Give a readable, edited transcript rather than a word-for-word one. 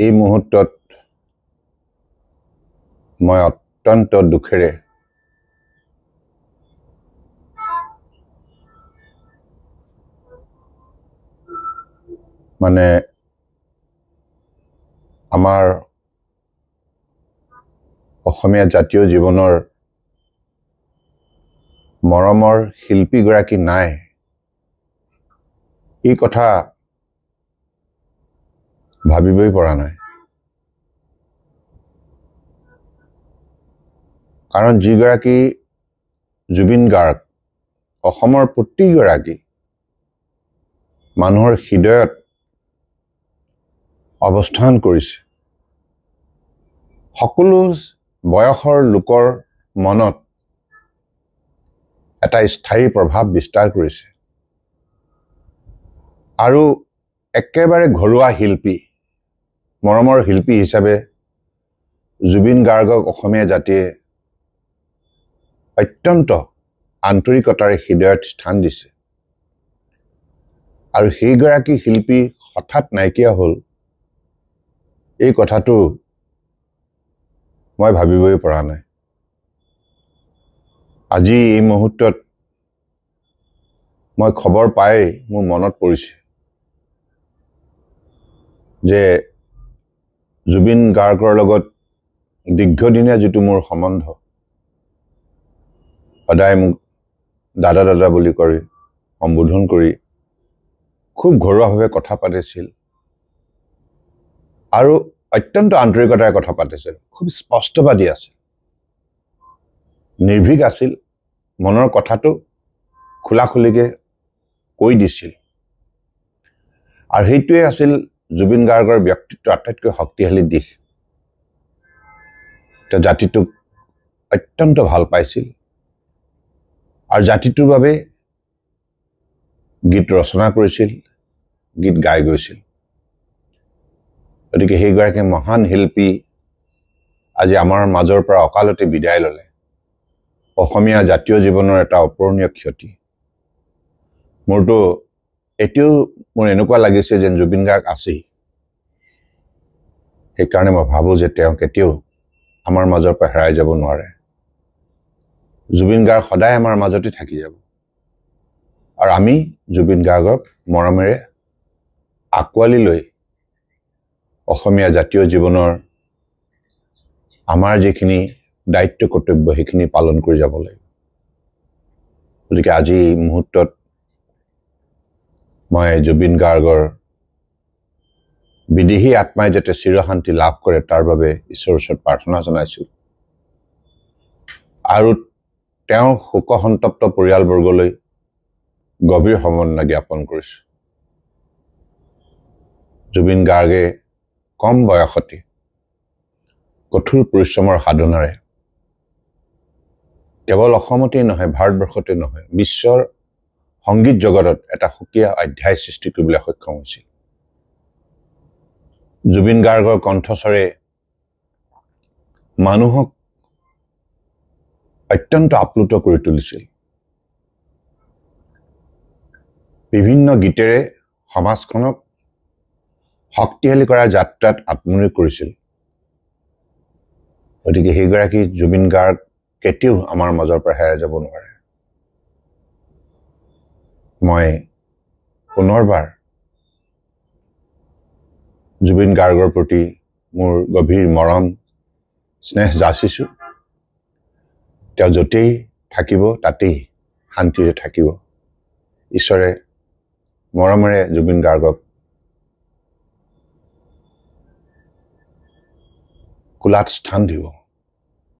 এই মুহূৰ্তত মই অত্যন্ত দুখেৰে মানে আমাৰ অসমীয়া জাতীয় জীৱনৰ মৰমৰ শিল্পীগৰাকী নাই এই কথা ভাবিবই পৰা নাই কাৰণ যিগৰাকী জুবিন গাৰ্গ অসমৰ প্ৰতিগৰাকী মানুহৰ হৃদয়ত অৱস্থান কৰিছে সকলো বয়সৰ লোকৰ মনত এটা স্থায়ী প্ৰভাৱ বিস্তাৰ কৰিছে আৰু একেবাৰে ঘৰুৱা শিল্পী মৰমৰ শিল্পী হিচাপে জুবিন গাৰ্গক অসমীয়া জাতিয়ে অত্যন্ত আন্তৰিকতাৰে হৃদয়ত স্থান দিছে আৰু সেইগৰাকী শিল্পী হঠাৎ নাইকিয়া হ'ল এই কথাটো মই ভাবিবই পৰা নাই আজি এই মুহূৰ্তত মই খবৰ পাই মোৰ মনত পৰিছে যে জুবিন গাৰ্গৰ লগত দীৰ্ঘদিনীয়া যিটো মোৰ সম্বন্ধ সদায় মোক দাদা দাদা বুলি কৰি সম্বোধন কৰি খুব ঘৰুৱাভাৱে কথা পাতিছিল আৰু অত্যন্ত আন্তৰিকতাৰে কথা পাতিছিল খুব স্পষ্টবাদী আছিল নিৰ্ভীক আছিল মনৰ কথাটো খোলাখুলিকে কৈ দিছিল আৰু সেইটোৱে আছিল জুবিন গাৰ্গৰ ব্যক্তিত্বৰ আটাইতকৈ শক্তিশালী দিশ তেওঁ জাতিটোক অত্যন্ত ভাল পাইছিল আৰু জাতিটোৰ বাবে গীত ৰচনা কৰিছিল গীত গাই গৈছিল গতিকে সেইগৰাকী মহান শিল্পী আজি আমাৰ মাজৰ পৰা অকালতে বিদায় ল'লে অসমীয়া জাতীয় জীৱনৰ এটা অপূৰণীয় ক্ষতি মোৰতো এতিয়াও মোৰ এনেকুৱা লাগিছে যেন জুবিন গাৰ্গ আছেই সেইকাৰণে মই ভাবোঁ যে তেওঁ কেতিয়াও আমাৰ মাজৰ পৰা হেৰাই যাব নোৱাৰে জুবিন গাৰ্গ সদায় আমাৰ মাজতে থাকি যাব আৰু আমি জুবিন গাৰ্গক মৰমেৰে আঁকোৱালি লৈ অসমীয়া জাতীয় জীৱনৰ আমাৰ যিখিনি দায়িত্ব কৰ্তব্য সেইখিনি পালন কৰি যাব লাগিব গতিকে আজি এই মুহূৰ্তত মই জুবিন গাৰ্গৰ বিদেহী আত্মাই যাতে চিৰশান্তি লাভ কৰে তাৰ বাবে ঈশ্বৰৰ ওচৰত প্ৰাৰ্থনা জনাইছোঁ আৰু তেওঁৰ শোকসন্তপ্ত পৰিয়ালবৰ্গলৈ গভীৰ সমবেদনা জ্ঞাপন কৰিছোঁ জুবিন গাৰ্গে কম বয়সতে কঠোৰ পৰিশ্ৰমৰ সাধনাৰে কেৱল অসমতেই নহয় ভাৰতবৰ্ষতে নহয় বিশ্বৰ সংগীত জগতত এটা সুকীয়া অধ্যায় সৃষ্টি কৰিবলৈ সক্ষম হৈছিল জুবিন গাৰ্গৰ কণ্ঠস্বৰে মানুহক অত্যন্ত আপ্লুত কৰি তুলিছিল বিভিন্ন গীতেৰে সমাজখনক শক্তিশালী কৰাৰ যাত্ৰাত আত্মনিয়োগ কৰিছিল গতিকে সেইগৰাকী জুবিন গাৰ্গ কেতিয়াও আমাৰ মাজৰ পৰা হেৰাই যাব নোৱাৰে মই পুনৰবাৰ জুবিন গাৰ্গৰ প্ৰতি মোৰ গভীৰ মৰম স্নেহ যাচিছোঁ তেওঁ য'তেই থাকিব তাতেই শান্তিৰে থাকিব ঈশ্বৰে মৰমেৰে জুবিন গাৰ্গক কোলাত স্থান দিব